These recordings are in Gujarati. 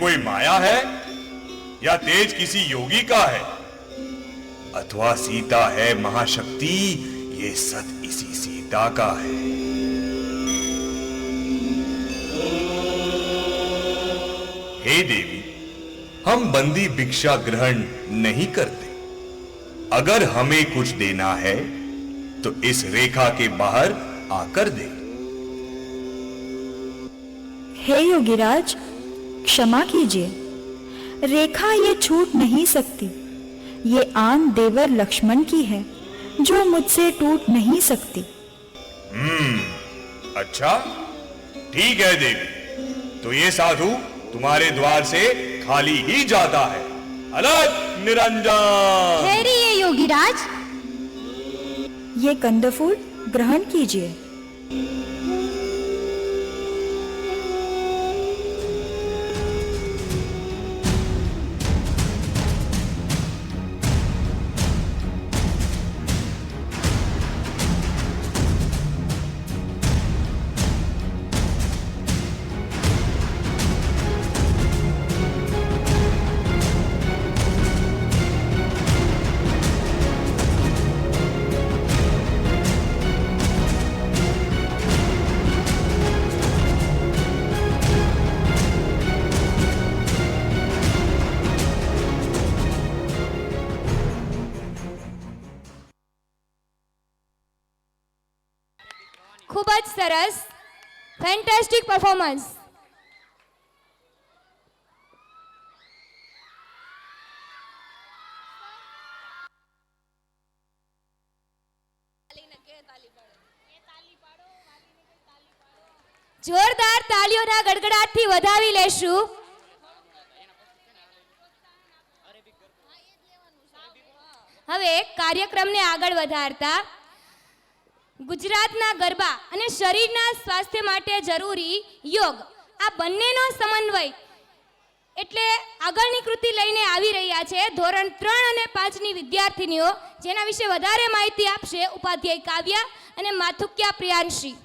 कोई माया है या तेज किसी योगी का है, अथवा सीता है महाशक्ति, ये सत इसी सीता का है। हे देवी, हम बंदी भिक्षा ग्रहण नहीं करते। अगर हमें कुछ देना है तो इस रेखा के बाहर आकर दे। हे योगीराज, क्षमा कीजिए, रेखा ये छूट नहीं सकती। ये आन देवर लक्ष्मण की है जो मुझसे टूट नहीं सकती। अच्छा, ठीक है देवी, तो ये साधु तुम्हारे द्वार से खाली ही जाता है। अलग निरंजन। ठहरिए योगीराज, ये कंदफूल ग्रहण कीजिए। ખૂબ જ સરસ, ફેન્ટાસ્ટિક પરફોર્મન્સ. જોરદાર તાળીઓના ગડગડાટથી વધાવી લેશું. હવે કાર્યક્રમને આગળ વધારતા ગુજરાતના ગરબા અને શરીરના સ્વાસ્થ્ય માટે જરૂરી યોગ, આ બંનેનો સમન્વય એટલે આગળની કૃતિ લઈને આવી રહ્યા છે ધોરણ 3 અને 5ની વિદ્યાર્થીનીઓ, જેના વિશે વધારે માહિતી આપશે ઉપાધ્યાય કાવ્યા અને માથુક્યા પ્રિયાંશી.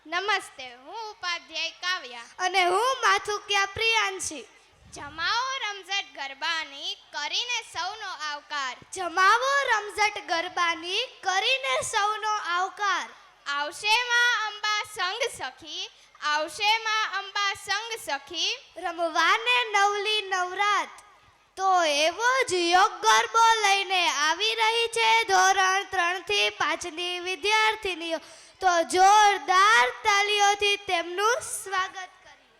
નમસ્તે, હું ઉપાધ્યાય કાવ્યા અને હું માથુક્યા પ્રિયાંશી. જમાવો રમઝટ ગરબાની કરીને સૌનો આવકાર. જમાવો રમઝટ ગરબાની કરીને સૌનો આવકાર. આવશે માં અંબા સંગ સખી, આવશે માં અંબા સંગ સખી, રમવાને નવલી નવરાત. તો એવો જ યોગ ગરબો લઈને આવી રહી છે ધોરણ 3 થી 5ની વિદ્યાર્થીનીઓ. તો જોરદાર તાળીઓથી તેમનું સ્વાગત કરીએ.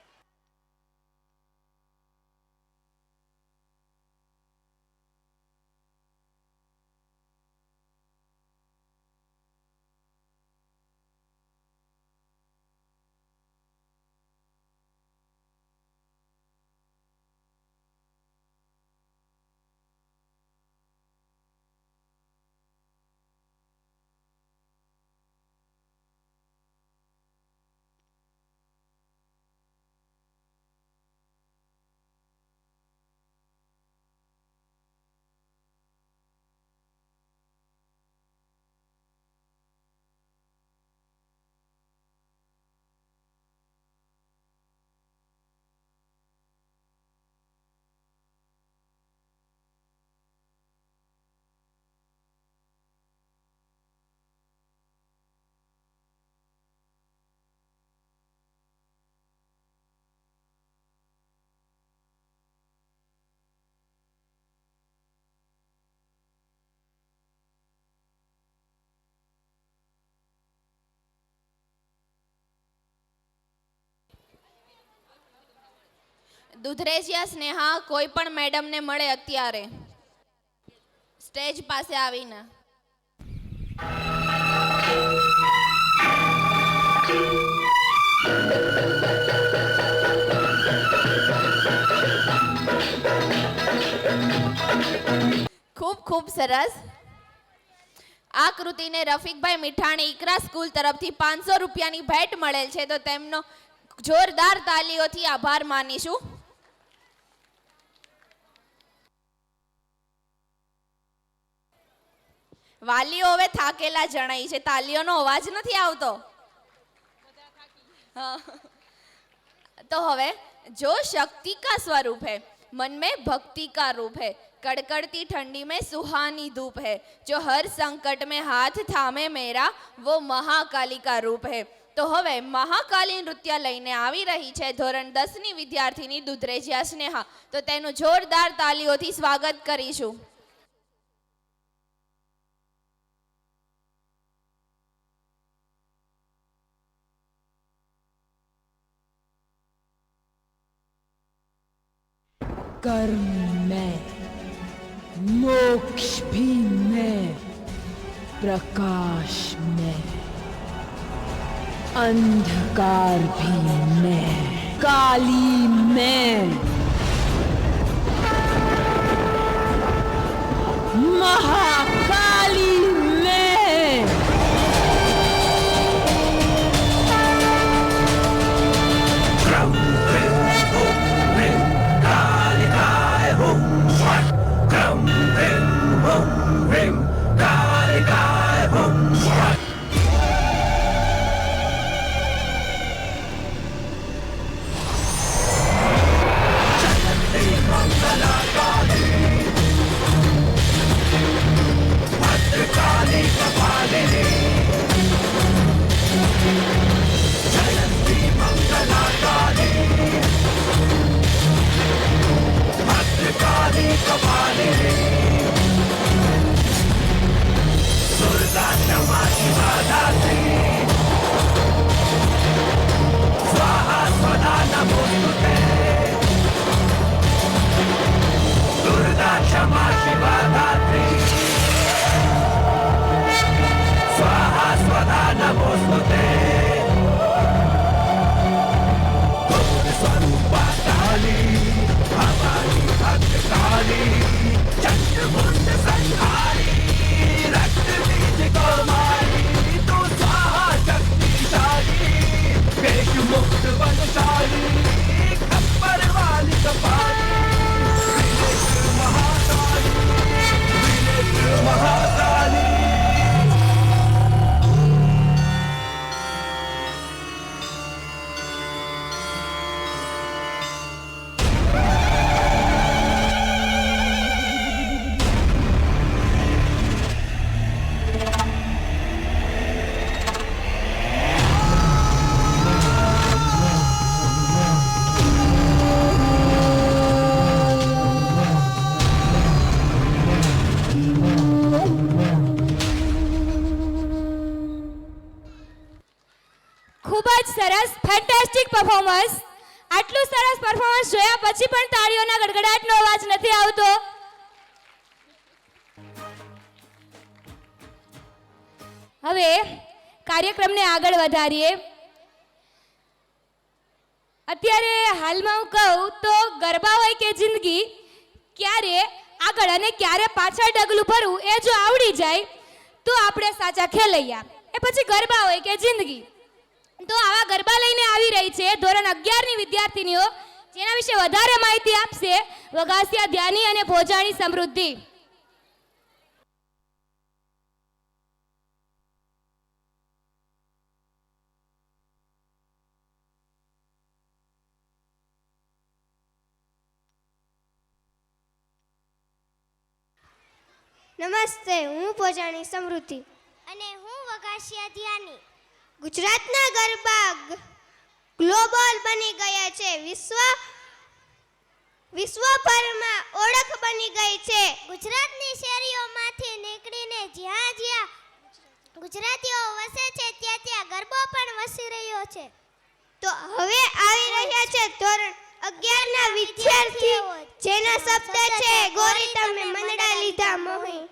દુધરેજિયા સ્નેહા કોઈ પણ મેડમને મળે અત્યારે સ્ટેજ પાસે આવીને. ખૂબ ખૂબ સરસ. આ કૃતિને રફીકભાઈ મીઠાણી ઇકરા સ્કૂલ તરફથી 500 રૂપિયાની ભેટ મળેલ છે, તો તેમનો જોરદાર તાલીઓથી આભાર માનીશું. વાલીઓ હવે થાકેલા જણાય છે. તાલીઓનો અવાજ નથી આવતો. हाँ। तो हवे जो शक्ति का स्वरूप है, मन में भक्ति का रूप है, कड़कड़ती ठंडी में सुहानी धूप है, जो हर संकट में हाथ थामे मेरा वो महाकाली का रूप है. तो હવે મહાકાલી નૃત્ય લઈને આવી રહી છે ધોરણ 10 ની વિદ્યાર્થીની દુધરેજિયા સ્નેહા. તો તેનું જોરદાર તાલીઓથી સ્વાગત કરીશું. कर्म में, मोक्ष भी में, प्रकाश में, अंधकार भी में, काली में, महाकाली में. સરસ, ફેન્ટાસ્ટિક પરફોર્મન્સ. આટલું સરસ પરફોર્મન્સ જોયા પછી પણ તાળીઓના ગડગડાટનો અવાજ નથી આવતો. હવે કાર્યક્રમને આગળ વધારીએ. અત્યારે હાલમાં હું કહું તો ગરબા હોય કે જિંદગી, ક્યારે આગળ અને ક્યારે પાછળ ડગલું ભરવું એ જો આવડી જાય તો આપણે સાચા ખેલૈયા. એ પછી ગરબા હોય કે જિંદગી. તો આવા ગરબા લઈને આવી રહી છે ધોરણ 11 ની વિદ્યાર્થીનીઓ, જેના વિશે વધારે માહિતી આપશે વગાસિયા ધ્યાની અને ભોજાણી સમૃદ્ધિ. નમસ્તે, હું ભોજાણી સમૃદ્ધિ અને હું વગાસિયા ધ્યાની. ગુજરાતના ગરબા ગ્લોબલ બની ગયા છે, વિશ્વભરમાં ઓળખ બની ગઈ છે. ગુજરાતની શેરીઓમાંથી નીકળીને જ્યાં જ્યાં ગુજરાતીઓ વસે છે ત્યાં ત્યાં ગરબો પણ વસી રહ્યો છે. તો હવે આવી રહ્યા છે ધોરણ 11 ના વિદ્યાર્થી, જેના શબ્દ છે ગોરી તમે મંડળા લીધા મોહી.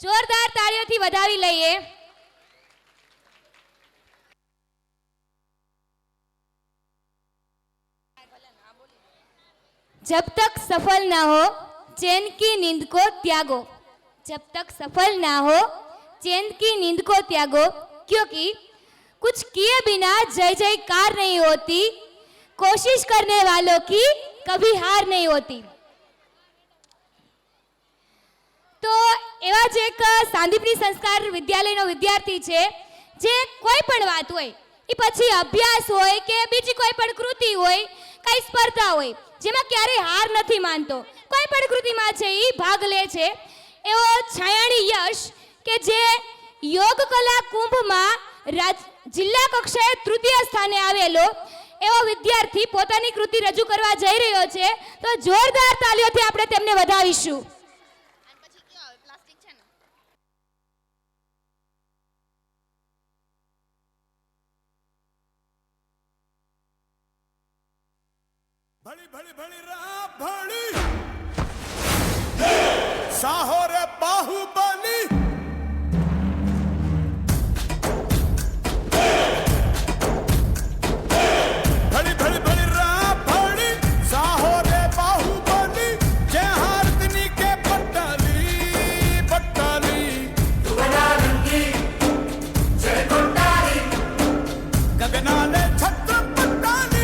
જોરદાર તાળીઓથી વધાવી લઈએ. जब तक सफल ना हो चैन की नींद को त्यागो, जब तक सफल ना हो चैन की नींद को त्यागो, क्योंकि कुछ किए बिना जय जयकार नहीं होती, कोशिश करने वालों की कभी हार नहीं होती। तो એવા જ એક સાંદીપની સંસ્કાર વિદ્યાલયનો વિદ્યાર્થી છે જે કોઈ પણ વાત હોય એ પછી અભ્યાસ હોય કે બીજી કોઈ પણ કૃતિ હોય, કઈ સ્પર્ધા હોય જેમાં ક્યારેય હાર નથી માનતો, કોઈ પણ કૃતિમાં છે એ ભાગ લે છે। એવો છાયાણી યશ કે જે યોગ કલા કુંભમાં જિલ્લા કક્ષાએ તૃતીય સ્થાને આવેલો એવો વિદ્યાર્થી પોતાની કૃતિ રજૂ કરવા જઈ રહ્યો છે, તો જોરદાર તાલીઓથી આપણે તેમને વધાવીશું। भली भली भली रा भली साहो रे बाहुबली भली भली भली रा भली साहो रे बाहुबली जय हारतनी के पट्टाली पट्टाली दुगना रंगी जय कोटाली गगनाले छत्र पट्टाली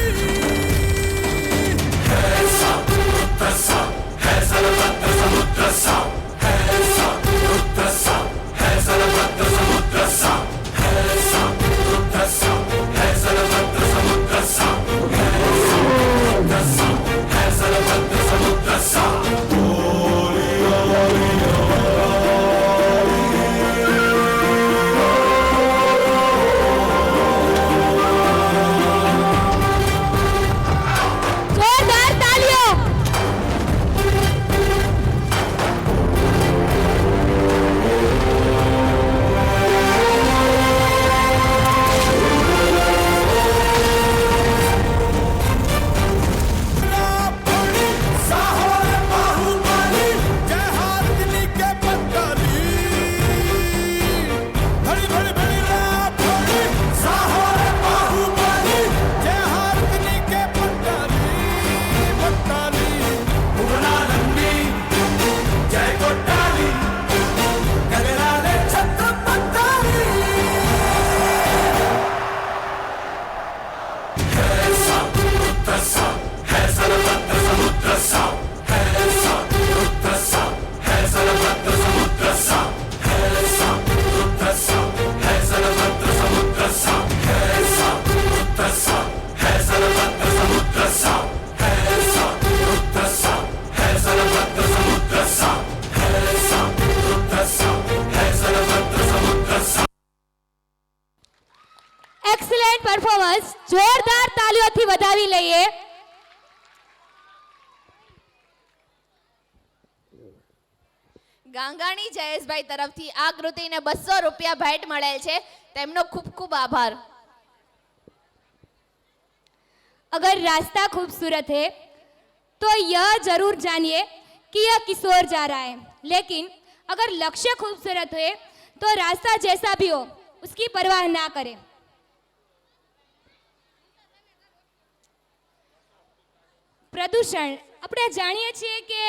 જોરદાર તાલીઓ। એક્સેલન્ટ પરફોર્મન્સ, જોરદાર તાલીઓથી વધાવી લઈએ। ગાંગાણી જયેશભાઈ તરફથી આ કૃતિને 200 રૂપિયા ભેટ મળેલ છે, તેમનો ખૂબ ખૂબ આભાર। अगर रास्ता खूबसूरत है तो यह जरूर जानिए कि यह किस ओर जा रहा है, लेकिन अगर लक्ष्य खूबसूरत है तो रास्ता जैसा भी हो उसकी परवाह ना करें। પ્રદૂષણ આપણે જાણીએ છીએ કે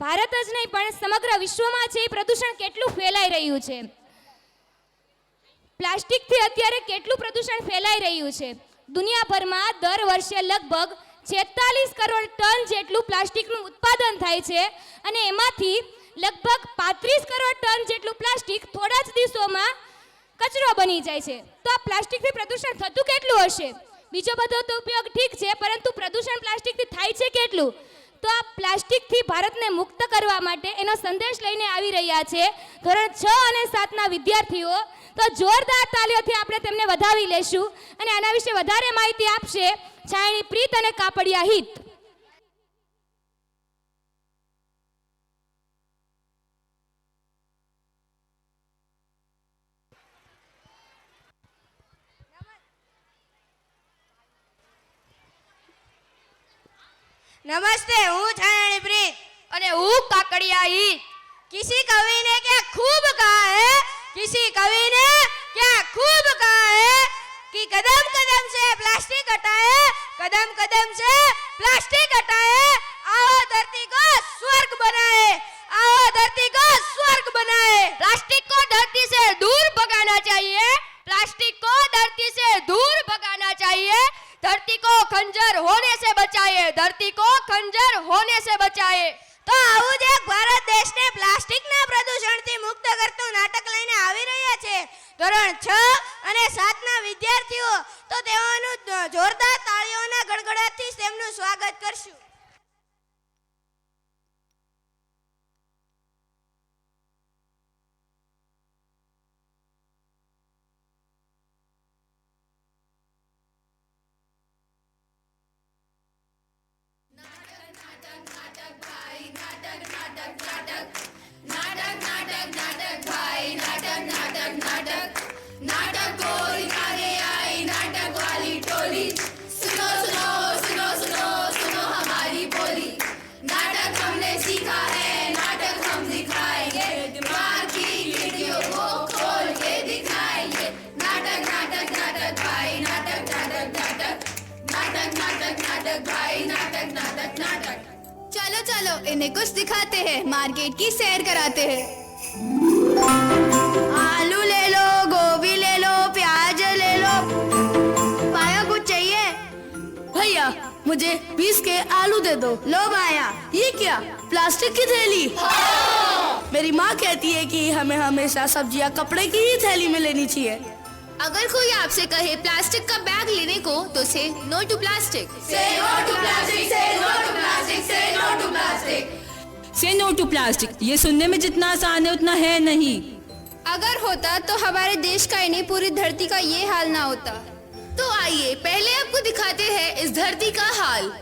ભારત જ નહીં પણ સમગ્ર વિશ્વમાં છે પ્રદૂષણ કેટલું ફેલાઈ રહ્યું છે। પ્લાસ્ટિકથી અત્યારે કેટલું પ્રદૂષણ ફેલાઈ રહ્યું છે। દુનિયાભરમાં દર વર્ષે લગભગ 46 કરોડ ટન જેટલું પ્લાસ્ટિકનું ઉત્પાદન થાય છે અને એમાંથી લગભગ 35 કરોડ ટન જેટલું પ્લાસ્ટિક થોડા જ દિવસોમાં કચરો બની જાય છે। તો આ પ્લાસ્ટિકથી પ્રદૂષણ થતું કેટલું હશે? બીજો બધો તો ઉપયોગ ઠીક છે, પરંતુ પ્રદૂષણ પ્લાસ્ટિકથી થાય છે કેટલું? તો આ પ્લાસ્ટિકથી ભારતને મુક્ત કરવા માટે એનો સંદેશ લઈને આવી રહ્યા છે ધોરણ 6 અને 7ના વિદ્યાર્થીઓ। તો જોરદાર તાલીઓથી આપણે તેમને વધાવી લેશું અને આના વિશે વધારે માહિતી આપશે છાયણી પ્રીત અને કાપડિયા હિત। नमस्ते, हूँ छायाणी प्रीत अने हूँ काकड़िया हित। किसी कवि ने क्या खूब कहा है, किसी कवि ने क्या खूब कहा है कि कदम कदम से प्लास्टिक हटाए कदम कदम से प्लास्टिक हटाए, आओ धरती को स्वर्ग बनाए, आओ धरती को स्वर्ग बनाए। प्लास्टिक को धरती से दूर भगाना चाहिए, प्लास्टिक को धरती से दूर भगाना चाहिए। धरती को खंजर होने से बचाए, धरती को खंजर होने से बचाए। तो આવું જ એક ભારત દેશને પ્લાસ્ટિકના પ્રદૂષણથી મુક્ત કરતું નાટક લઈને આવી રહ્યા છે ધોરણ 6 અને 7ના વિદ્યાર્થીઓ। તો તેઓનું જોરદાર તાળીઓના ગડગડાટથી તેમનું સ્વાગત કરશું। चलो चलो इन्हें कुछ दिखाते हैं, मार्केट की सैर कराते हैं। आलू ले लो, गोभी ले लो, प्याज ले लो। पाया कुछ चाहिए? भैया मुझे 20 के आलू दे दो। लो पाया। ये क्या, प्लास्टिक की थैली? मेरी माँ कहती है कि हमें हमेशा सब्जियाँ कपड़े की ही थैली में लेनी चाहिए। अगर कोई आपसे कहे प्लास्टिक का बैग लेने को तो से नो टू प्लास्टिक। से नो टू प्लास्टिक, से नो टू प्लास्टिक, से नो टू प्लास्टिक। से नो टू प्लास्टिक, ये सुनने में जितना आसान है उतना है नहीं। अगर होता तो हमारे देश का ही नहीं पूरी धरती का ये हाल ना होता। तो आइए पहले आपको दिखाते हैं इस धरती का हाल।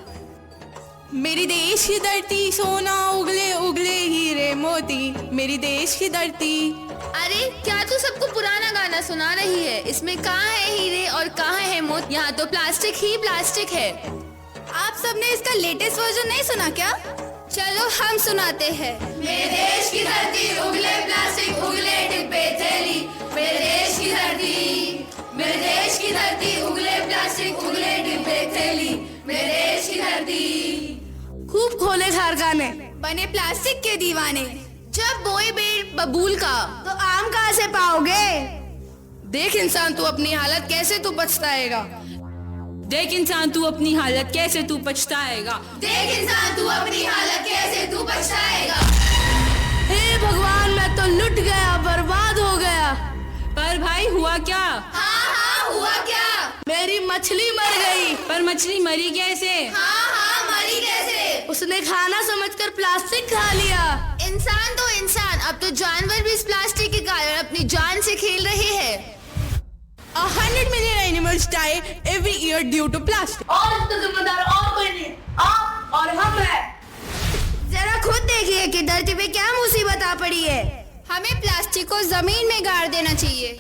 मेरी देश की धरती सोना उगले उगले हीरे मोती, मेरी देश की धरती। अरे क्या तू सबको पुराना गाना सुना रही है? इसमें कहाँ है हीरे और कहाँ है मोती? यहाँ तो प्लास्टिक ही प्लास्टिक है। आप सबने इसका लेटेस्ट वर्जन नहीं सुना क्या? चलो हम सुनाते हैं। मेरे देश की धरती उगले प्लास्टिक, उगले डिब्बे थैली। मेरे देश की धरती, मेरे देश की धरती उगले प्लास्टिक, उगले डिब्बे थैली। मेरे देश की धरती। खूब खोले कारखाने, बने प्लास्टिक के दीवाने। जब बोए पेड़ बबूल का तो आम कहाँ से पाओगे? देख इंसान तू अपनी हालत कैसे तू पछताएगा। देख इंसान तू अपनी हालत कैसे तू पछताएगा। देख इंसान तू अपनी हालत कैसे तू पछताएगा। हे भगवान मैं तो लुट गया, बर्बाद हो गया। पर भाई हुआ क्या? हाँ हाँ हुआ क्या? मेरी मछली मर गई। पर मछली मरी कैसे? हाँ हाँ मरी कैसे? उसने खाना समझकर प्लास्टिक खा लिया। इंसान तो इंसान, अब तो जानवर भी इस प्लास्टिक के कारण अपनी जान से खेल रहे हैं। 100 million animals die every year due to plastic. और इसका जिम्मेदार और कोई नहीं, आप और हम हैं। जरा खुद देखिए कि धरती पे क्या मुसीबत आ पड़ी है। हमें प्लास्टिक को जमीन में गाड़ देना चाहिए।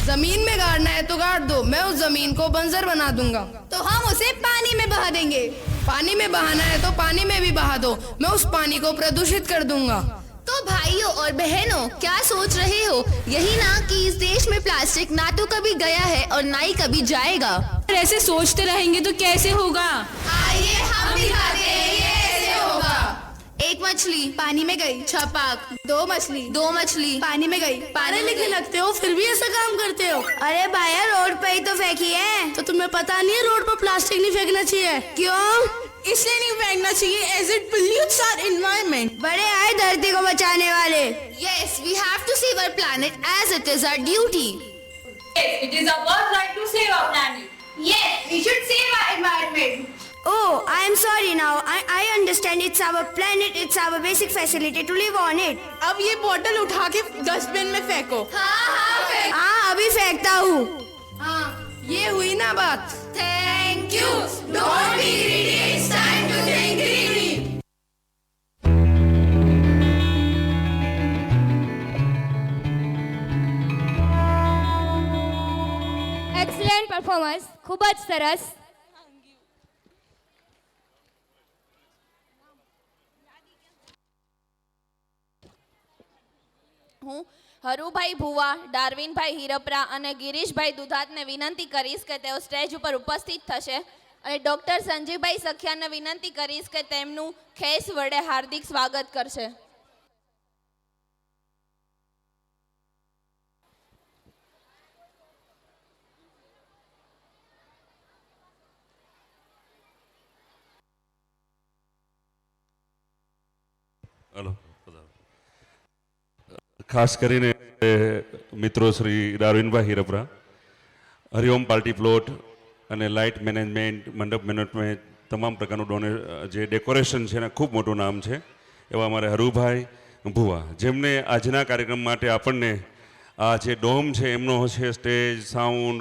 जमीन में गाड़ना है तो गाड़ दो, मैं उस जमीन को बंजर बना दूंगा। तो हम उसे पानी में बहा देंगे। पानी में बहाना है तो पानी में भी बहा दो, मैं उस पानी को प्रदूषित कर दूंगा। तो भाइयों और बहनों क्या सोच रहे हो? यही ना कि इस देश में प्लास्टिक ना तो कभी गया है और ना ही कभी जाएगा। पर ऐसे सोचते रहेंगे तो कैसे होगा? आइए हम दिखाते हैं ये कैसे होगा। एक मछली पानी में गई, छपाक। दो मछली पानी में गई। पढ़े लिखे लगते हो फिर भी ऐसा काम करते हो। अरे भाई रोड पे ही तो फेंकी है। तो तुम्हें पता नहीं है रोड पर प्लास्टिक नहीं फेंकना चाहिए? क्यों? इसलिए नहीं फेंकना चाहिए as it pollutes our environment। बड़े आए धरती को बचाने वाले। Yes, we have to save our planet as it is our duty. Yes, it is our birthright to save our planet. Yes, we should save our environment. Oh, I am sorry now. I understand it's our planet, it's our basic facility to live on it. अब ये बोतल उठा के डस्टबिन में फेंको। हाँ अभी फेंकता हूँ। हाँ ये हुई ना बात। Thank you. Don't be greedy. It's time to think greedy. Excellent performance, ખૂબ જ સરસ. હું હરુભાઈ ભુવા, ડાર્વિનભાઈ હિરપરા અને ગિરીશભાઈ દુધાતને વિનંતી કરીશ કે તેઓ સ્ટેજ ઉપર ઉપસ્થિત થશે અને ડૉક્ટર સંજીવભાઈ સખિયાને વિનંતી કરીશ કે તેમનું ખેસ વડે હાર્દિક સ્વાગત કરશે. હલો, ખાસ કરીને મિત્રો શ્રી રારવિનભાઈ હિરપરા, હરિઓમ પાર્ટી પ્લોટ અને લાઇટ મેનેજમેન્ટ, મંડપ મેનેજમેન્ટ, તમામ પ્રકારનું જે ડેકોરેશન છે એના ખૂબ મોટું નામ છે એવા અમારે હરુભાઈ ભુવા, જેમને આજના કાર્યક્રમ માટે આપણને આ જે ડોમ છે એમનો છે, સ્ટેજ, સાઉન્ડ,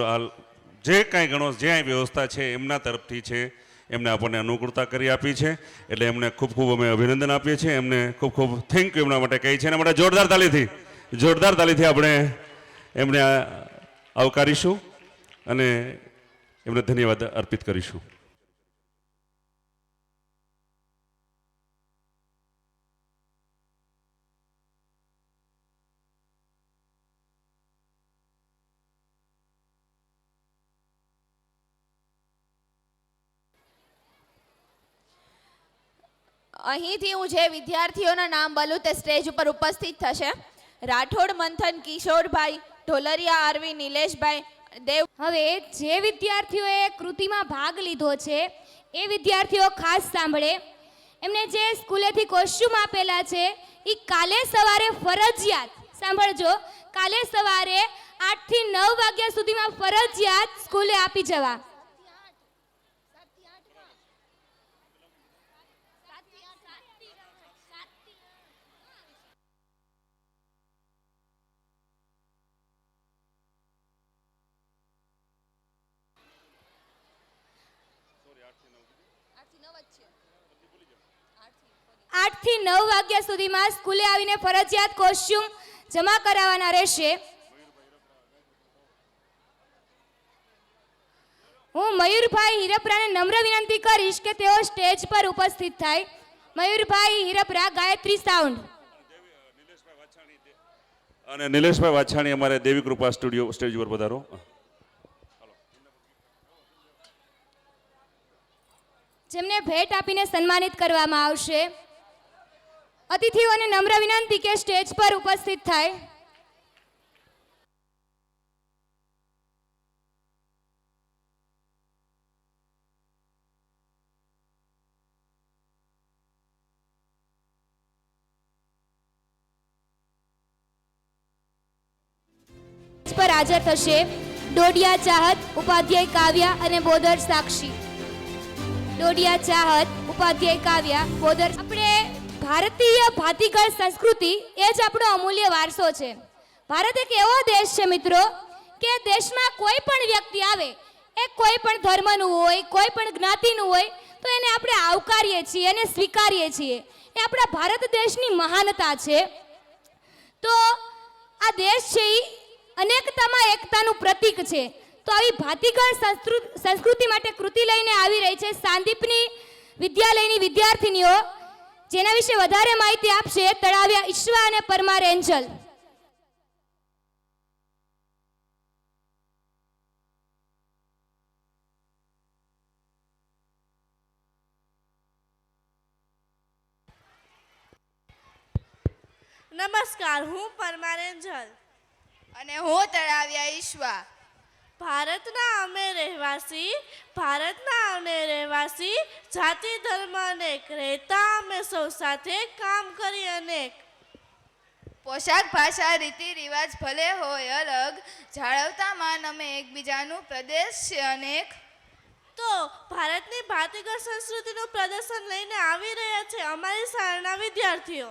જે કાંઈ ગણો જે વ્યવસ્થા છે એમના તરફથી છે, એમને આપણને અનુકૂળતા કરી આપી છે. એટલે એમને ખૂબ ખૂબ અમે અભિનંદન આપીએ છીએ. એમને ખૂબ ખૂબ થેન્ક યુ એમના માટે કહી છે. એના માટે જોરદાર તાલીથી આપણે એમને આવકારીશું અને એમને ધન્યવાદ અર્પિત કરીશું. અહીંથી હું જે વિદ્યાર્થીઓના નામ બોલું તે સ્ટેજ ઉપર ઉપસ્થિત થશે. રાઠોડ મંથન કિશોરભાઈ, ઢોલરિયા આરવી નિલેશભાઈ, દેવ. હવે જે વિદ્યાર્થીઓએ કૃતિમાં ભાગ લીધો છે એ વિદ્યાર્થીઓ ખાસ સાંભળે. એમને જે સ્કૂલેથી કોસ્ચ્યુમ આપેલા છે એ કાલે સવારે ફરજિયાત સાંભળજો, કાલે સવારે 8 થી 9 વાગ્યા સુધીમાં ફરજિયાત સ્કૂલે આપી જવા. આઠ થી 9 વાગ્યા સુધીમાં સ્કૂલે આવીને ફરજિયાત કોસ્ચ્યુમ જમા કરાવવાના રહેશે. હું મયુરભાઈ હિરપરાને નમ્ર વિનંતી કરીશ કે તેઓ સ્ટેજ પર ઉપસ્થિત થાય. મયુરભાઈ હિરપરા, ગાયત્રી સાઉન્ડ. અને નિલેશભાઈ વાછાણી અમારે દેવી કૃપા સ્ટુડિયો સ્ટેજ ઉપર પધારો. જેમને ભેટ આપીને સન્માનિત કરવામાં આવશે. અતિથિઓને નમ્ર વિનંતી કે સ્ટેજ પર ઉપસ્થિત થાય. પર હાજર થશે ડોડિયા ચાહત, ઉપાધ્યાય કાવ્યા અને બોદર સાક્ષી. ડોડિયા ચાહત, ઉપાધ્યાય કાવ્યા, બોદર. આપણે ભારતીય ભાતીગળ સંસ્કૃતિ એ જ આપણો અમૂલ્ય વારસો છે. ભારત એક એવો દેશ છે મિત્રો કે દેશમાં કોઈ પણ વ્યક્તિ આવે, એ કોઈ પણ ધર્મનું હોય, કોઈ પણ જ્ઞાતિનું હોય, તો એને આપણે આવકારીએ છીએ અને સ્વીકારીએ છીએ. એ આપણા ભારત દેશની મહાનતા છે. તો આ દેશ છે એ અનેકતામાં એકતાનું પ્રતીક છે. તો આવી ભાતીગળ સંસ્કૃતિ માટે કૃતિ લઈને આવી રહી છે સાંદીપની વિદ્યાલયની વિદ્યાર્થીનીઓ, જેના વિશે વધારે માહિતી આપશે તળાવિયા ઈશ્વા અને પરમાર એન્જલ. નમસ્કાર, હું પરમાર એન્જલ અને હું તળાવિયા ઈશ્વા. ભારતના અમે રહેવાસી, જાતિ ધર્મ અનેક, રહેતા અમે સૌ સાથે, કામ કરી અનેક. પોશાક, ભાષા, રીતિ રિવાજ ભલે હોય અલગ, જાળવતા માન અમે એકબીજાનું, પ્રદેશ છે અનેક. તો ભારતની ભાતીગળ સંસ્કૃતિનું પ્રદર્શન લઈને આવી રહ્યા છે અમારી શાળાના વિદ્યાર્થીઓ.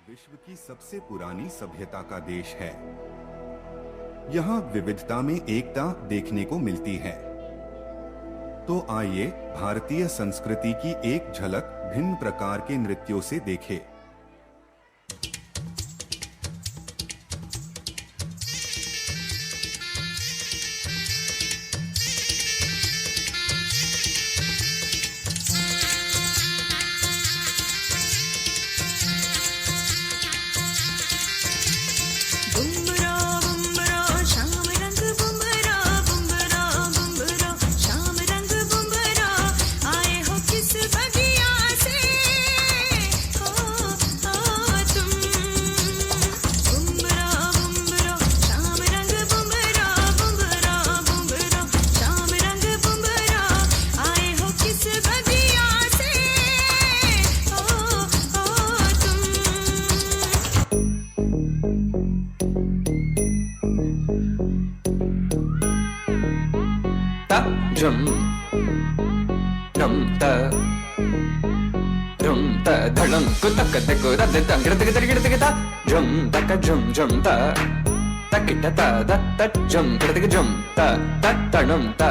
विश्व की सबसे पुरानी सभ्यता का देश है। यहाँ विविधता में एकता देखने को मिलती है। तो आइए भारतीय संस्कृति की एक झलक भिन्न प्रकार के नृत्यों से देखें। Drum, drum ta, dhalam kutak teko da de tang gida gida gida gida drum taka drum drum ta takita ta da ta drum gida gida drum ta drum ta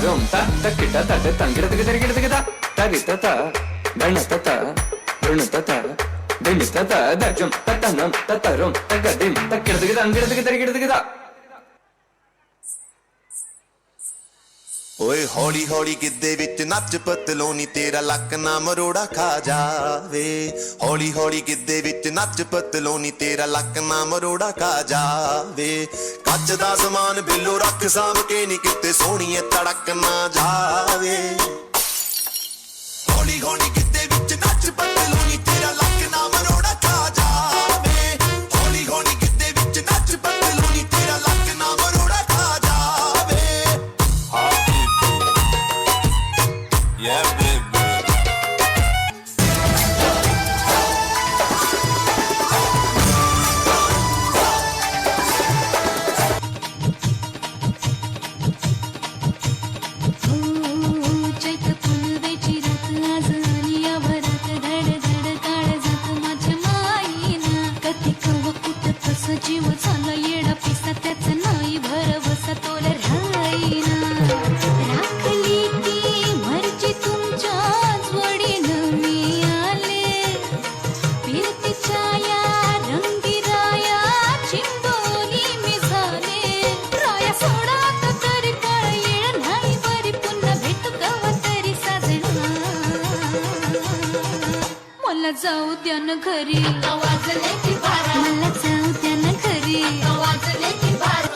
drum ta takita ta de tang gida gida gida gida ta gita ta dhanata ta dhunata ta dinita ta da drum ta nam ta rum ta gadim ta gida gida gida ਓਏ ਹੌਲੀ ਹੌਲੀ ਗਿੱਧੇ ਵਿੱਚ ਨੱਚ ਪਤਲੋਨੀ ਤੇਰਾ ਲੱਕ ਨਾ ਮਰੋੜਾ ਖਾ ਜਾਵੇ ਹੌਲੀ ਹੌਲੀ ਗਿੱਧੇ ਵਿੱਚ ਨੱਚ ਪਤਲੋਨੀ ਤੇਰਾ ਲੱਕ ਨਾ ਮਰੋੜਾ ਖਾ ਜਾਵੇ ਕੱਚ ਦਾ ਸਮਾਨ ਬਿੱਲੋ ਰੱਖ ਸਾਂਭ ਕੇ ਨੀ ਕਿਤੇ ਸੋਹਣੀਏ ਤੜਕ ਨਾ ਜਾਵੇ ਹੌਲੀ ਹੌਲੀ ਗਿੱਧੇ ਵਿੱਚ ਨੱਚ ਪਤਲੋਨੀ ਤੇਰਾ ਲੱਕ ਨਾ ਮਰੋੜਾ ਖਾ ਜਾਵੇ ਹੌਲੀ ਹੌਲੀ ਗਿੱਧੇ ਵਿੱਚ ਨੱਚ ਪਤਲੋਨੀ ਤੇਰਾ ਲੱਕ ਨਾ ਮਰੋੜਾ ਖਾ ਜਾਵੇ Yeah, baby. जीव झाला येडा पिसा त्याचं नाही भरवसा तोला राहीना राखली ती मर्जी तुमच्याच वडीनं मी आले फिरतीच्या या रंगीराया चिंबोली मी झाले राया सोडा आता तरी काळ येळ नाही बरी पुन्हा भेटू कवा तरी साजना मला जाऊ द्या न घरी आवाजले की बारा मला जाऊ द्या न घरी आवाजले की बारा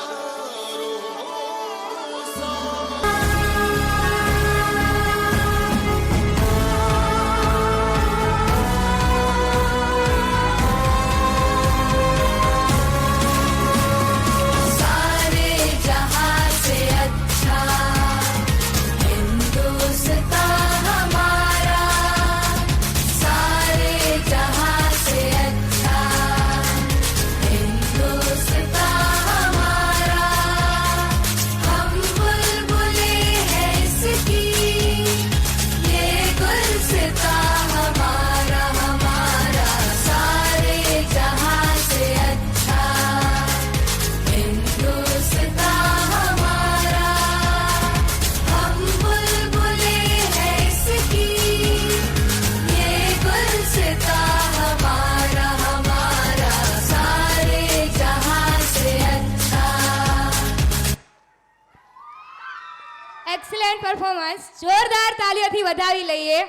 એક્સેલન્ટ પરફોર્મન્સ જોરદાર તાલીઓથી વધાવી લઈએ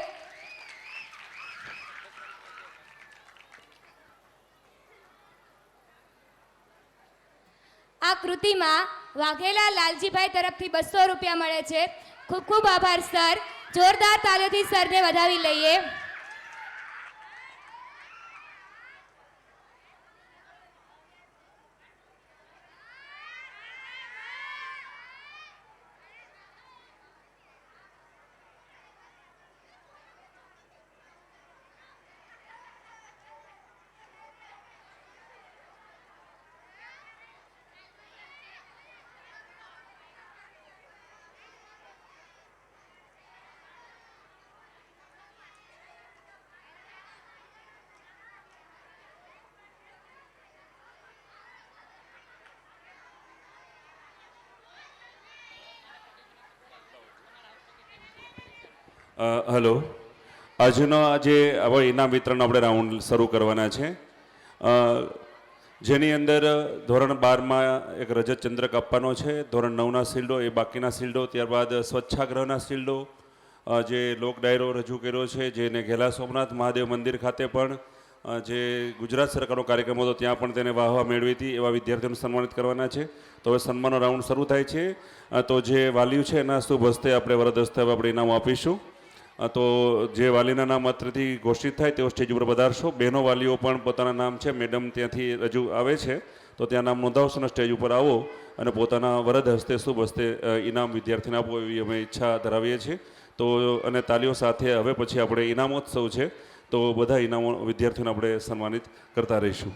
આ કૃતિમાં વાઘેલા લાલજીભાઈ તરફથી 200 રૂપિયા મળે છે ખૂબ ખૂબ આભાર સર જોરદાર તાલીઓથી સરને વધાવી લઈએ હલો, આજનો આજે આવો ઇનામ વિતરણ આપણે રાઉન્ડ શરૂ કરવાના છે, જેની અંદર ધોરણ 12માં એક રજત ચંદ્રક આપવાનો છે, ધોરણ 9ના શિલ્ડો, એ બાકીના શિલ્ડો, ત્યારબાદ સ્વચ્છાગ્રહના શિલ્ડો, જે લોક ડાયરો રજૂ કર્યો છે, જેને ઘેલા સોમનાથ મહાદેવ મંદિર ખાતે પણ જે ગુજરાત સરકારનો કાર્યક્રમ હતો ત્યાં પણ તેને વાહવા મેળવી હતી એવા વિદ્યાર્થીઓને સન્માનિત કરવાના છે. તો હવે સન્માનનો રાઉન્ડ શરૂ થાય છે. તો જે વાલીઓ છે એના શુભ હસ્તે આપણે વરદ હસ્તે આપણે ઇનામ આપીશું. તો જે વાલીના નામ અત્રેથી ઘોષિત થાય તેઓ સ્ટેજ ઉપર પધારશો. બહેનો વાલીઓ પણ પોતાના નામ છે, મેડમ ત્યાંથી રજૂ આવે છે તો ત્યાં નામ નોંધાવશો અને સ્ટેજ ઉપર આવો અને પોતાના વરદ હસ્તે શુભ હસ્તે ઇનામ વિદ્યાર્થીને આપવો એવી અમે ઈચ્છા ધરાવીએ છીએ. તો અને તાલીઓ સાથે હવે પછી આપણે ઇનામોત્સવ છે તો બધા ઇનામો વિદ્યાર્થીઓને આપણે સન્માનિત કરતા રહીશું.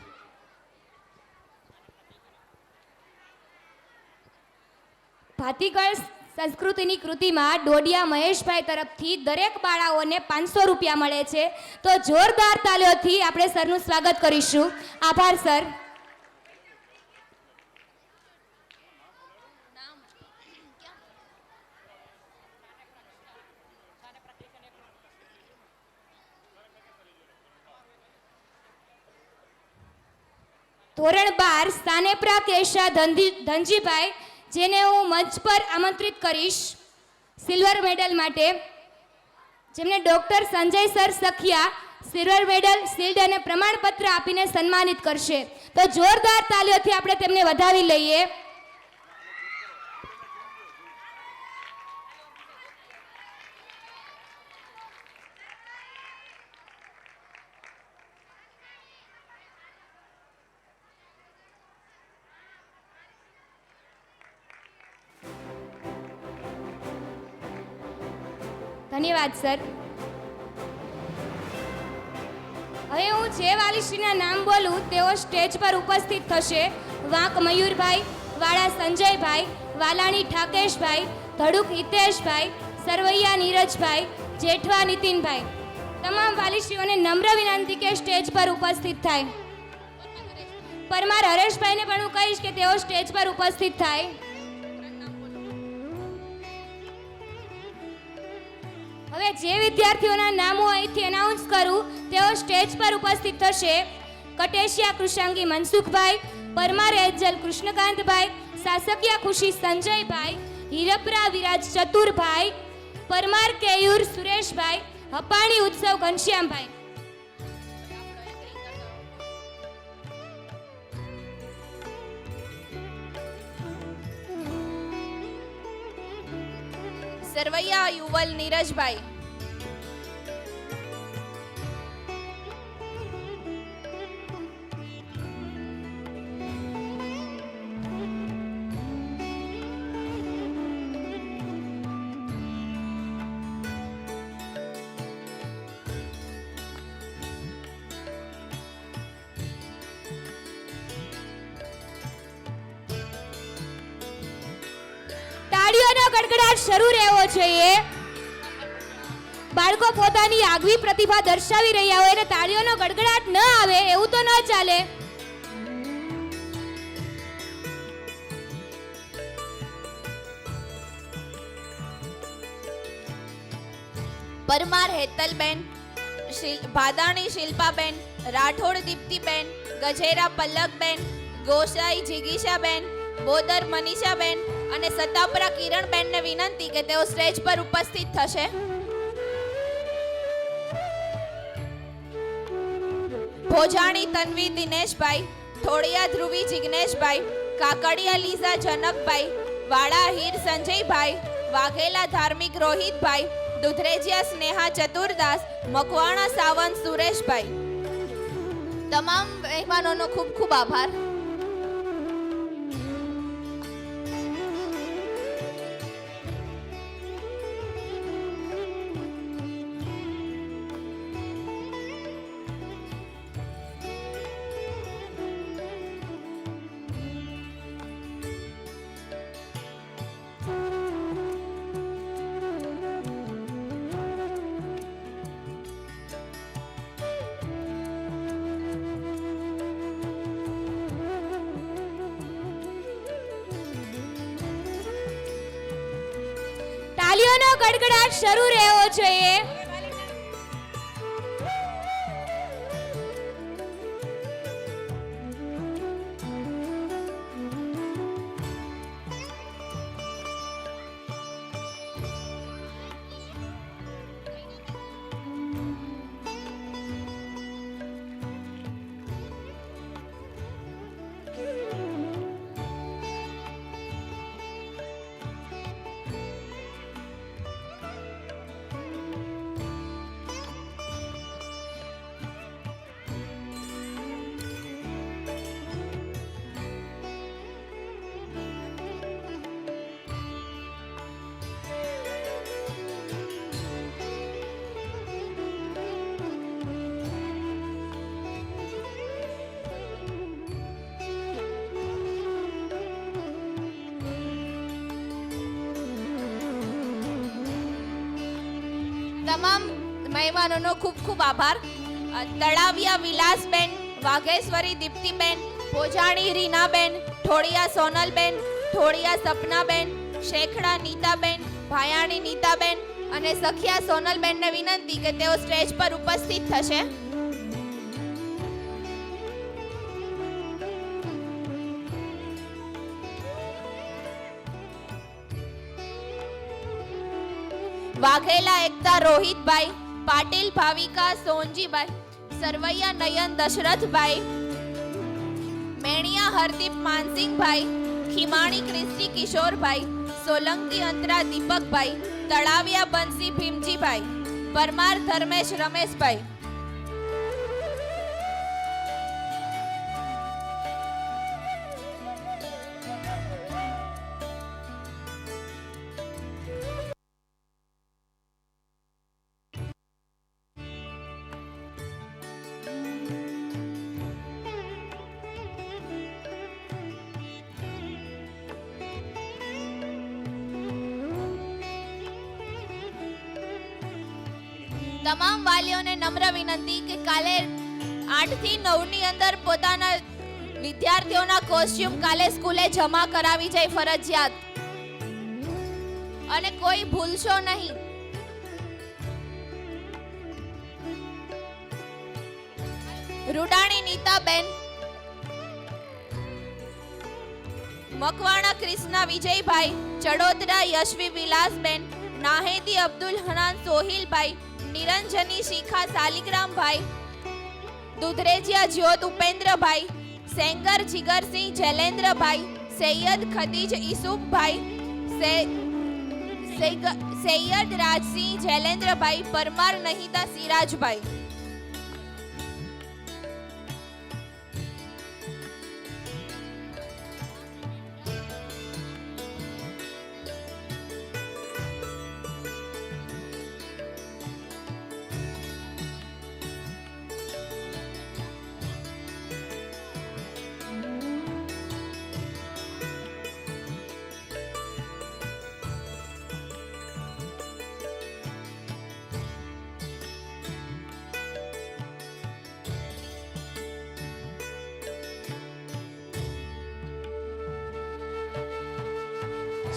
ભાતીગળ સંસ્કૃતિની કૃતિમાં ડોડિયા મહેશભાઈ તરફથી દરેક બાળાઓને 500 રૂપિયા મળે છે. તો જોરદાર તાલીઓથી આપણે સરનું સ્વાગત કરીશું. આભાર સર. ધોરણ 12 સાનેપ્રા કેશા ધનજીભાઈ, જેને હું મંચ પર આમંત્રિત કરીશ સિલ્વર મેડલ માટે, જેમને doctor Sanjay sir Sakhiya silver medal, shield અને પ્રમાણપત્ર આપીને સન્માનિત કરશે. તો જોરદાર તાલીઓથી આપણે તેમને વધાવી લઈએ. ધન્યવાદ સર. હવે હું જે વાલીશ્રીના નામ બોલું તેઓ સ્ટેજ પર ઉપસ્થિત થશે. વાંક મયુરભાઈ, વાળા સંજયભાઈ, વાલાણી ઠાકેશભાઈ, ધડુક હિતેશભાઈ, સરવૈયા નીરજભાઈ, જેઠવા નીતિનભાઈ. તમામ વાલીશ્રીઓને નમ્ર વિનંતી કે સ્ટેજ પર ઉપસ્થિત થાય. પરમાર હરેશભાઈને પણ હું કહીશ કે તેઓ સ્ટેજ પર ઉપસ્થિત થાય. હવે જે વિદ્યાર્થીઓના નામો અહીંથી એનાઉન્સ કરું તેઓ સ્ટેજ પર ઉપસ્થિત થશે. કટેશિયા કૃષાંગી મનસુખભાઈ, પરમાર એજલ કૃષ્ણકાંતભાઈ, સાસકિયા ખુશી સંજયભાઈ, હીરપરા વિરાજ ચતુરભાઈ, પરમાર કેયુર સુરેશભાઈ, હપાણી ઉત્સવ ઘનશ્યામભાઈ. સરવૈયા યુવલ નીરજભાઈ, તાળીઓનો ગડગડાટ શરૂ રહેવો જોઈએ. બાળકો પોતાની આગવી પ્રતિભા દર્શાવી રહ્યા હોય અને તાળીઓનો ગડગડાટ ન આવે એવું તો ન ચાલે. પરમાર હેતલબેન, ભાદાણી શિલ્પાબેન, રાઠોડ દીપ્તિબેન, ગજેરા પલ્લકબેન, ગોસાઈ જિગીશાબેન, બોદર મનીષાબેન અને સતાપરા કિરણબેનને વિનંતી કે તેઓ સ્ટેજ પર ઉપસ્થિત થશે. ભોજાણી તન્વી દિનેશભાઈ, થોડિયા ધ્રુવી જિગ્નેશભાઈ, કાકડિયા લીઝા જનકભાઈ, વાળા હીર સંજયભાઈ, વાઘેલા ધાર્મિક રોહિતભાઈ, દુધરેજિયા સ્નેહા ચતુરદાસ, મકવાણા સાવંત સુરેશભાઈ. તમામ મહેમાનોનો ખૂબ ખૂબ આભાર. તાલીઓનો ગડગડાટ શરૂ રહેવો જોઈએ. તમામ મહેમાનોનો ખૂબ ખૂબ આભાર. તળાવિયા વિલાસબેન, વાઘેશ્વરી દીપ્તિબેન, પોજાણી રીનાબેન, ઠોળિયા સોનલબેન, ઠોળિયા સપનાબેન, શેખડા નીતાબેન, ભાયાણી નીતાબેન અને સખિયા સોનલબેનને વિનંતી કે તેઓ સ્ટેજ પર ઉપસ્થિત થશે. વાઘેલા એકતા રોહિતભાઈ, પાટીલ ભાવિકા સોનજીભાઈ, સરવૈયા નયન દશરથભાઈ, મેણિયા હરદીપ માનસિંહભાઈ, ખીમાણી ક્રિસ્ટી કિશોરભાઈ, સોલંકી અંતરા દીપકભાઈ, તળાવિયા બંસી ભીમજીભાઈ, પરમાર ધર્મેશ રમેશભાઈ. તમામ વાલીઓને નમ્ર વિનંતી કે કાલે 8 થી 9 ની અંદર પોતાના વિદ્યાર્થીઓના કોસ્ટ્યુમ કાલે સ્કૂલે જમા કરાવી જાય ફરજિયાત, અને કોઈ ભૂલશો નહીં. રૂડાણી નીતાબેન, મકવાણા ક્રિષ્ના વિજયભાઈ, ચડોદરા યશવી વિલાસબેન, નાહેદી અબ્દુલ હનાન સોહિલભાઈ, નિરંજની શિખા શાલિગ્રામભાઈ, દુધરેજિયા જ્યોત ઉપેન્દ્રભાઈ, સેંગર જીગરસિંહ જૈલેન્દ્રભાઈ, સૈયદ ખદીજ ઈસુફભાઈ, સૈયદ રાજસિંહ જૈલેન્દ્રભાઈ, પરમાર નહિતા સિરાજભાઈ.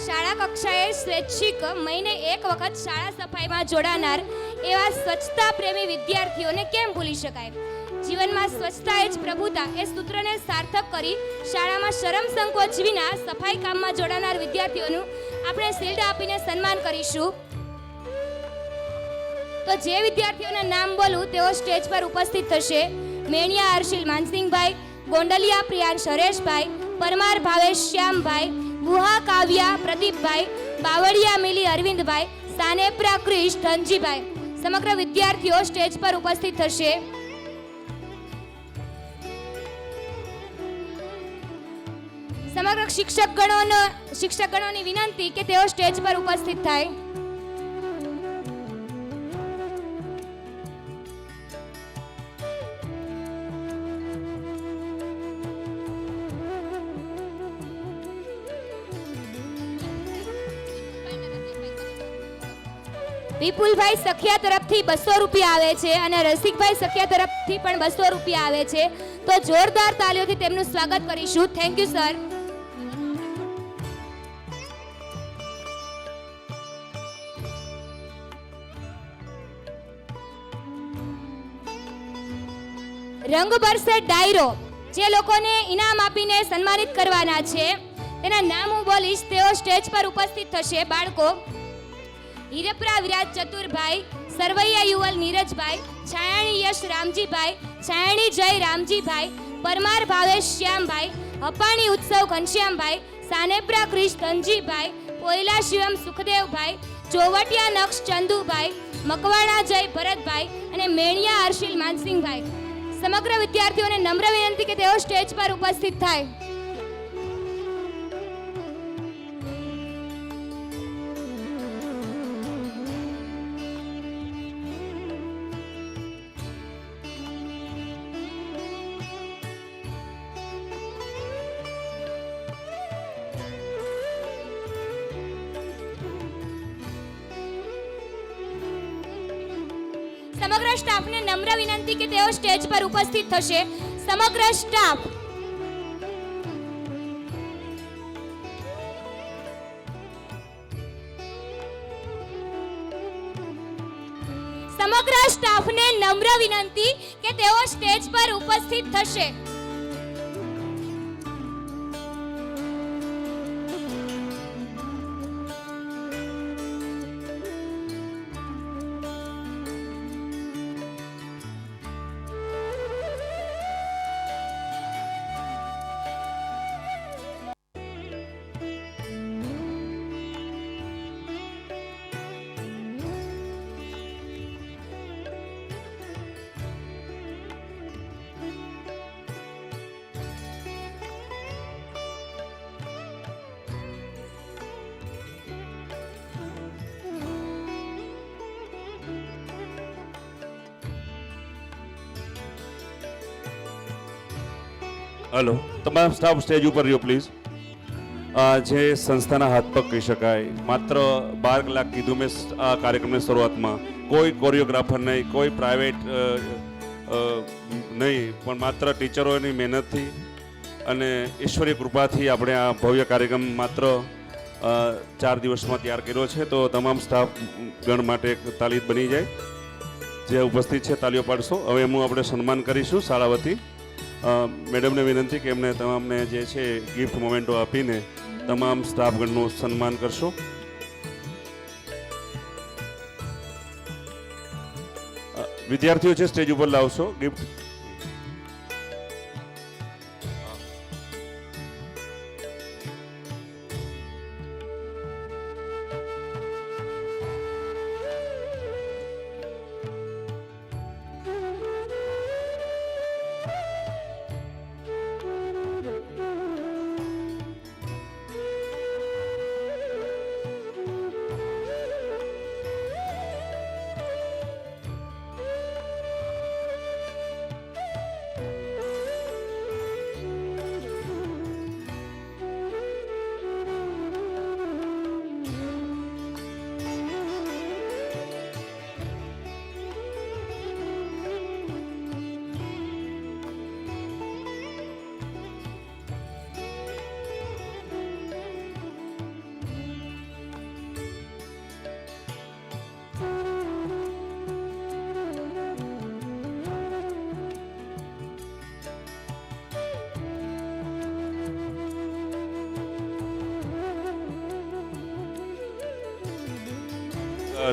શાળા કક્ષાએ સ્વૈચ્છિક મહિને એક વખત શાળા સફાઈમાં જોડાનાર એવા સ્વચ્છતા પ્રેમી વિદ્યાર્થીઓને કેમ ભૂલી શકાય. જીવનમાં સ્વચ્છતા એ જ પ્રભુતા એ સૂત્રને સાર્થક કરી શાળામાં શરમ સંકોચ વિના સફાઈ કામમાં જોડાનાર વિદ્યાર્થીઓનું આપણે શિલ્ડ આપીને સન્માન કરીશું. તો જે વિદ્યાર્થીઓના નામ બોલું તેઓ સ્ટેજ પર ઉપસ્થિત થશે. મેણિયા હર્ષિલ માનસિંહભાઈ, ગોંડલિયા પ્રિયાંશ હરેશભાઈ, પરમાર ભાવેશ શ્યામભાઈ, ગુહા કાવ્યા પ્રદીપભાઈ, બાવળિયા મિલી અરવિંદભાઈ, સાનેપ્રા ક્રિશ ધનજીભાઈ. સમગ્ર વિદ્યાર્થીઓ સ્ટેજ પર ઉપસ્થિત થશે. સમગ્ર શિક્ષકગણોની વિનંતી કે તેઓ સ્ટેજ પર ઉપસ્થિત થાય. વિપુલભાઈ સખિયા તરફથી 200 રૂપિયા આવે છે અને રસિકભાઈ સખિયા તરફથી પણ 200 રૂપિયા આવે છે. તો જોરદાર તાલીઓથી તેમનું સ્વાગત કરીશું. Thank you sir. રંગ બરસે ડાયરો, જે લોકોને ઇનામ આપીને સન્માનિત કરવાના છે તેના નામ હું બોલીશ. તેઓ સ્ટેજ પર ઉપસ્થિત થશે. બાળકો: હિરપરા વિરાજ ચતુરભાઈ, સરવૈયા યુવલ નીરજભાઈ, છાયાણી યશ રામજીભાઈ, છાયાણી જય રામજીભાઈ, પરમાર ભાવેશ શ્યામભાઈ, હપાણી ઉત્સવ ઘનશ્યામભાઈ, સાનેપ્રા ક્રિશ ધનજીભાઈ, પોયલા શિવમ સુખદેવભાઈ, ચોવટિયા નક્ષ ચંદુભાઈ, મકવાણા જય ભરતભાઈ અને મેણિયા હર્ષિલ માનસિંહભાઈ. સમગ્ર વિદ્યાર્થીઓને નમ્ર વિનંતી કે તેઓ સ્ટેજ પર ઉપસ્થિત થાય. સમગ્ર સ્ટાફને નમ્ર વિનંતી કે તેઓ સ્ટેજ પર ઉપસ્થિત થશે. સમગ્ર સ્ટાફ. સમગ્ર સ્ટાફને નમ્ર વિનંતી કે તેઓ સ્ટેજ પર ઉપસ્થિત થશે. હલો, તમામ સ્ટાફ સ્ટેજ ઉપર રહ્યો પ્લીઝ. જે સંસ્થાના હાથ પગ કહી શકાય, માત્ર 12 કલાક કીધું મેં આ કાર્યક્રમની શરૂઆતમાં. કોઈ કોરિયોગ્રાફર નહીં, કોઈ પ્રાઇવેટ નહીં, પણ માત્ર ટીચરોની મહેનતથી અને ઈશ્વરીય કૃપાથી આપણે આ ભવ્ય કાર્યક્રમ માત્ર 4 દિવસમાં તૈયાર કર્યો છે. તો તમામ સ્ટાફ ગણ માટે તાલી બની જાય. જે ઉપસ્થિત છે તાલીઓ પાડશો. હવે એમનું આપણે સન્માન કરીશું શાળા વતી. મેડમને વિનંતી કે એમને તમામને જે છે ગિફ્ટ મોમેન્ટો આપીને તમામ સ્ટાફગણનું સન્માન કરશો. વિદ્યાર્થીઓ છે સ્ટેજ ઉપર લાવશો ગિફ્ટ.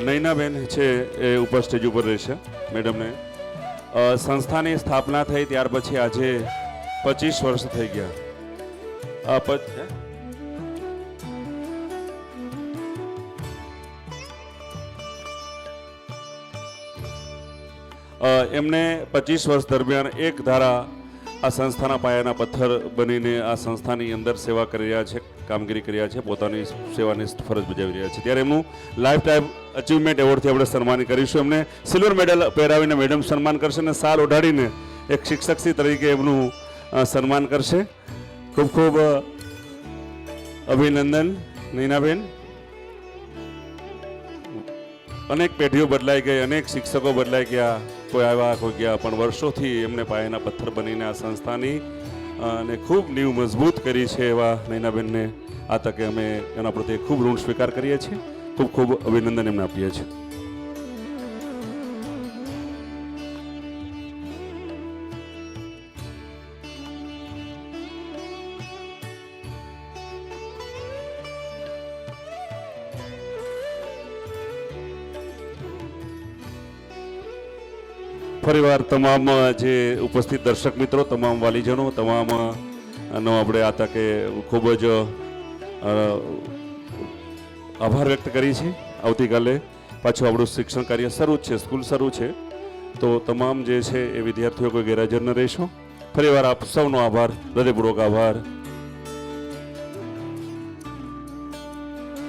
નૈનાબેન છે એ ઉપર સ્ટેજ ઉપર રહેશે. મેડમને સંસ્થાની સ્થાપના થઈ ત્યાર પછી આજે 25 વર્ષ થઈ ગયા. એમને 25 વર્ષ દરમિયાન એક ધારા આ સંસ્થાના પાયાના પથ્થર બનીને આ સંસ્થાની અંદર સેવા કરી રહ્યા છે, કામગીરી કરી રહ્યા છે, પોતાની સેવાની ફરજ બજાવી રહ્યા છે. ત્યારે એમનું લાઈફ ટાઈમ અચીવમેન્ટ એવોર્ડથી આપણે સન્માન કરીશું. એમને સિલ્વર મેડલ પહેરાવીને મેડમ સન્માન કરશે અને સાલ ઓઢાડીને એક શિક્ષકશ્રી તરીકે એમનું સન્માન કરશે. ખૂબ ખૂબ અભિનંદન નૈનાબેન. અનેક પેઢીઓ બદલાઈ ગઈ, અનેક શિક્ષકો બદલાઈ ગયા, કોઈ આવ્યા કોઈ ગયા, પણ વર્ષોથી એમને પાયાના પથ્થર બનીને આ સંસ્થાની અને ખૂબ નીવ મજબૂત કરી છે એવા નૈનાબેનને આ તકે અમે એના પ્રત્યે ખૂબ ઋણ સ્વીકાર કરીએ છીએ. ખૂબ ખૂબ અભિનંદન એમને આપીએ છીએ. ફરીવાર તમામ જે ઉપસ્થિત દર્શક મિત્રો, તમામ વાલીજનો, તમામ નો આપણે આ તકે ખૂબ જ આભાર વ્યક્ત કરી છે. આવતીકાલે પાછું આપણું શિક્ષણ કાર્ય શરૂ જ છે, સ્કૂલ શરૂ છે, તો તમામ જે છે એ વિદ્યાર્થીઓ કોઈ ગેરહાજર ન રહેશો. ફરીવાર આપ સૌનો આભાર, હૃદયપૂર્વક આભાર.